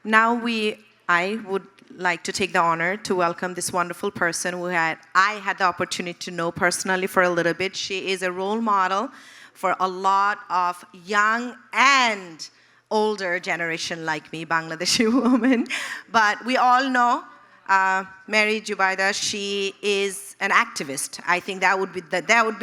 Now I would like to take the honor to welcome this wonderful person who I had the opportunity to know personally for a little bit. She is a role model for a lot of young and older generation like me, Bangladeshi woman. But we all know Mary Jubaida, she is an activist. I think that would be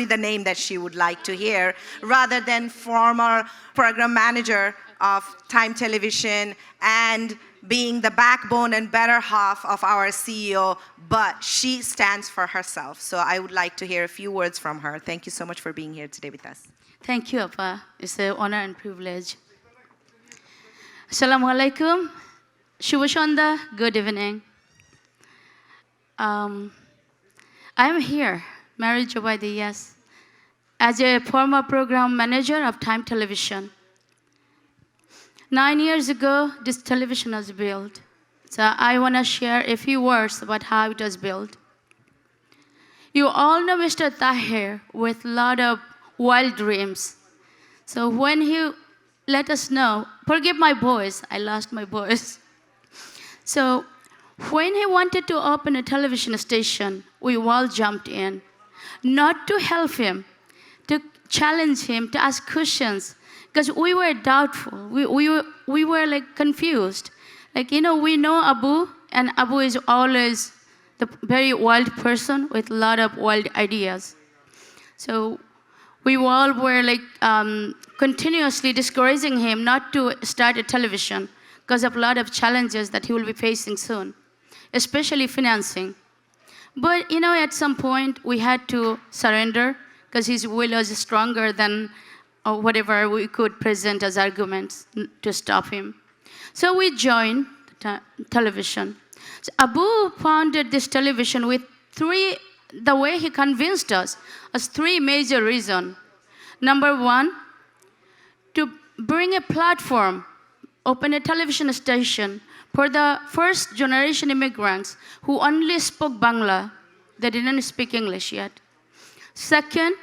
the name that she would like to hear, rather than former program manager of Time Television and being the backbone and better half of our CEO, but she stands for herself. So I would like to hear a few words from her. Thank you so much for being here today with us. Thank you, Appa. It's an honor and privilege. Assalamu alaikum. Shubha, good evening. I am here, Mary Jubaida, yes, as a former program manager of Time Television. 9 years ago, this television was built. So I want to share a few words about how it was built. You all know Mr. Tahir with a lot of wild dreams. So when he let us know, forgive my voice, I lost my voice. So when he wanted to open a television station, we all jumped in, not to help him, to challenge him, to ask questions, because we were doubtful. We were like confused. Like, we know Abu, and Abu is always the very wild person with a lot of wild ideas. So we all were like continuously discouraging him not to start a television because of a lot of challenges that he will be facing soon, especially financing. But at some point we had to surrender because his will was stronger than whatever we could present as arguments to stop him. So we joined television. So Abu founded this television with the way he convinced us, as three major reasons. Number one, to bring a platform, open a television station for the first generation immigrants who only spoke Bangla. They didn't speak English yet. Second,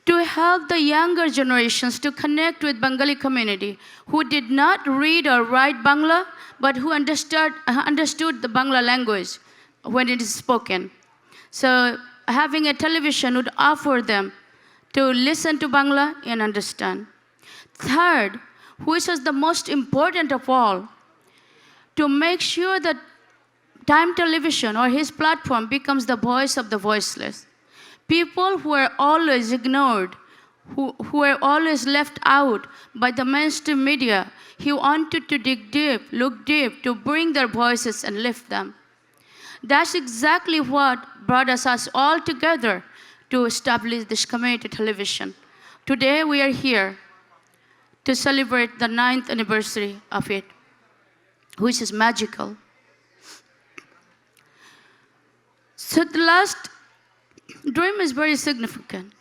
to help the younger generations to connect with Bengali community who did not read or write Bangla, but who understood the Bangla language when it is spoken. So having a television would offer them to listen to Bangla and understand. Third, which was the most important of all, to make sure that Time Television or his platform becomes the voice of the voiceless. People who are always ignored, who are always left out by the mainstream media, he wanted to dig deep, look deep, to bring their voices and lift them. That's exactly what brought us all together to establish this community television. Today we are here to celebrate the 9th anniversary of it, which is magical. So the last dream is very significant.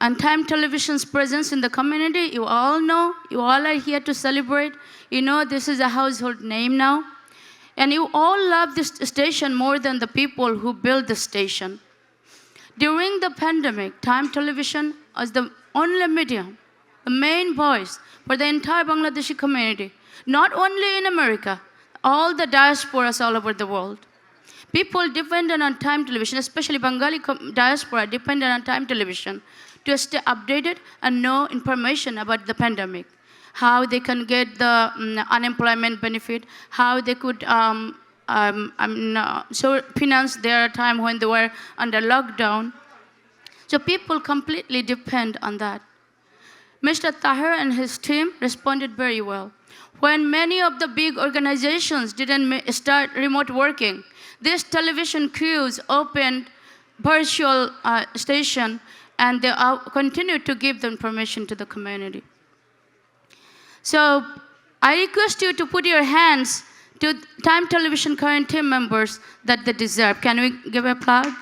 And Time Television's presence in the community, you all know, you all are here to celebrate. You know this is a household name now. And you all love this station more than the people who built the station. During the pandemic, Time Television was the only medium, the main voice for the entire Bangladeshi community, not only in America, all the diasporas all over the world. People depended on Time Television, especially Bengali diaspora depended on Time Television to stay updated and know information about the pandemic, how they can get the unemployment benefit, how they could finance their time when they were under lockdown. So people completely depend on that. Mr. Tahir and his team responded very well. When many of the big organizations didn't start remote working, these television crews opened virtual station, and they continue to give the information to the community. So I request you to put your hands to Time Television current team members that they deserve. Can we give applause?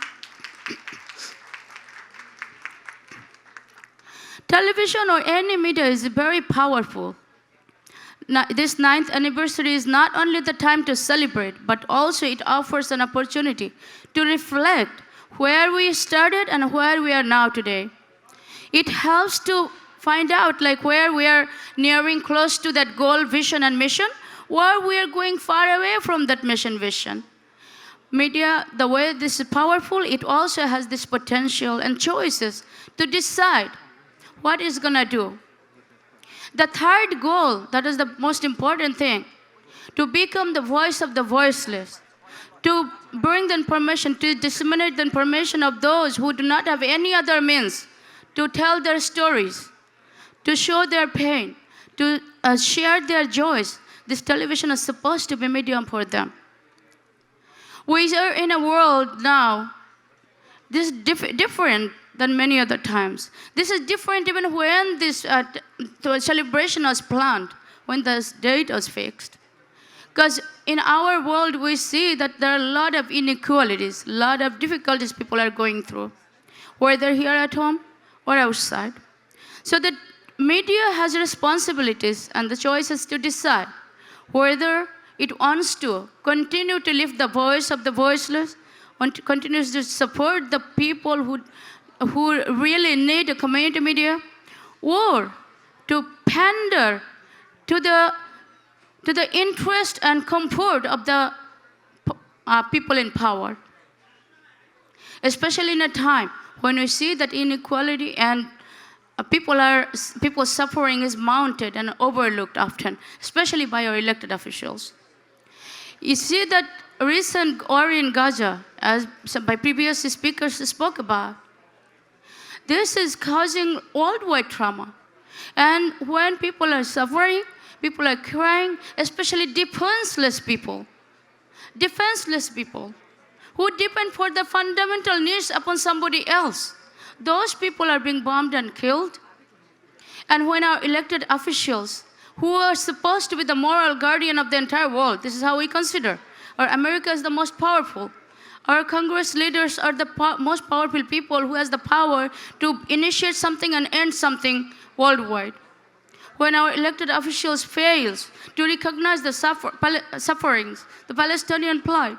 Television or any media is very powerful. Now, this 9th anniversary is not only the time to celebrate, but also it offers an opportunity to reflect where we started and where we are now today. It helps to find out like where we are nearing close to that goal, vision, and mission, why we are going far away from that mission vision. Media, the way this is powerful, it also has this potential and choices to decide what it's going to do. The third goal, that is the most important thing, to become the voice of the voiceless, to bring the information, to disseminate the information of those who do not have any other means, to tell their stories, to show their pain, to share their joys. This television is supposed to be medium for them. We are in a world now, this is different than many other times. This is different even when this celebration was planned, when this date was fixed. Because in our world, we see that there are a lot of inequalities, a lot of difficulties people are going through, whether here at home or outside. So the media has responsibilities and the choices to decide whether it wants to continue to lift the voice of the voiceless, continues to support the people who really need a community media, or to pander to the interest and comfort of the people in power. Especially in a time when we see that inequality and people suffering is mounted and overlooked often, especially by our elected officials. You see that recent war in Gaza, as by previous speakers spoke about, this is causing worldwide trauma. And when people are suffering, people are crying, especially defenseless people who depend for the fundamental needs upon somebody else. Those people are being bombed and killed. And when our elected officials, who are supposed to be the moral guardian of the entire world, this is how we consider, or America is the most powerful. Our Congress leaders are the most powerful people who has the power to initiate something and end something worldwide. When our elected officials fail to recognize the sufferings, the Palestinian plight,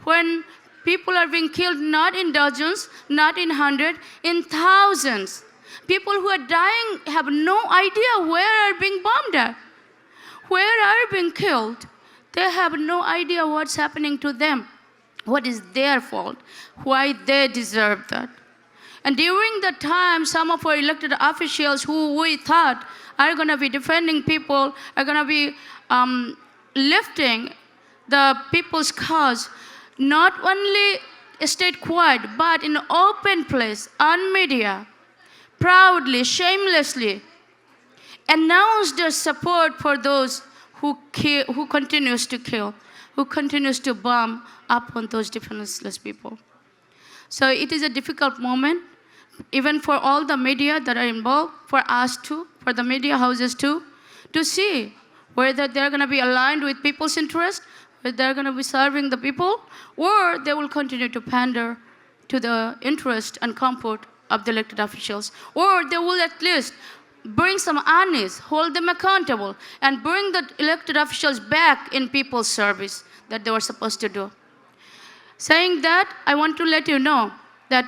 when people are being killed not in dozens, not in hundreds, in thousands. People who are dying have no idea where are being bombed at, where are being killed. They have no idea what's happening to them, what is their fault, why they deserve that. And during the time, some of our elected officials who we thought are going to be defending people, are going to be lifting the people's cause, not only stayed quiet, but in open place, on media, proudly, shamelessly, announced their support for those who continues to kill, who continues to bomb upon those defenseless people. So it is a difficult moment, even for all the media that are involved, for us too, for the media houses too, to see whether they're going to be aligned with people's interest, whether they're going to be serving the people, or they will continue to pander to the interest and comfort of the elected officials, or they will at least bring some honest, hold them accountable, and bring the elected officials back in people's service that they were supposed to do. Saying that, I want to let you know that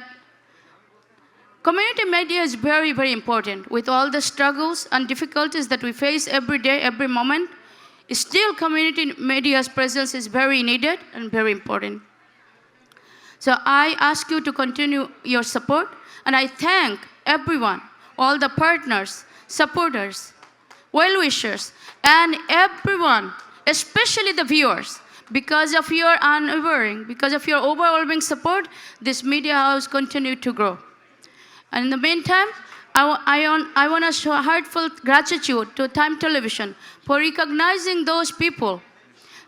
community media is very, very important. With all the struggles and difficulties that we face every day, every moment, still community media's presence is very needed and very important. So I ask you to continue your support, and I thank everyone, all the partners, supporters, well-wishers, and everyone, especially the viewers. Because of your unwavering, because of your overwhelming support, this media house continued to grow. And in the meantime, I want to show heartfelt gratitude to Time Television for recognizing those people,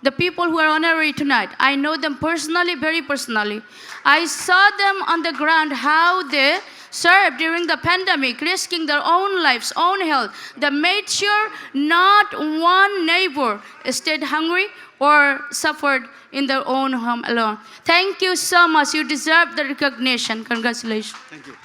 the people who are honorary tonight. I know them personally, very personally. I saw them on the ground, how they served during the pandemic, risking their own lives, own health. They made sure not one neighbor stayed hungry or suffered in their own home alone. Thank you so much. You deserve the recognition. Congratulations. Thank you.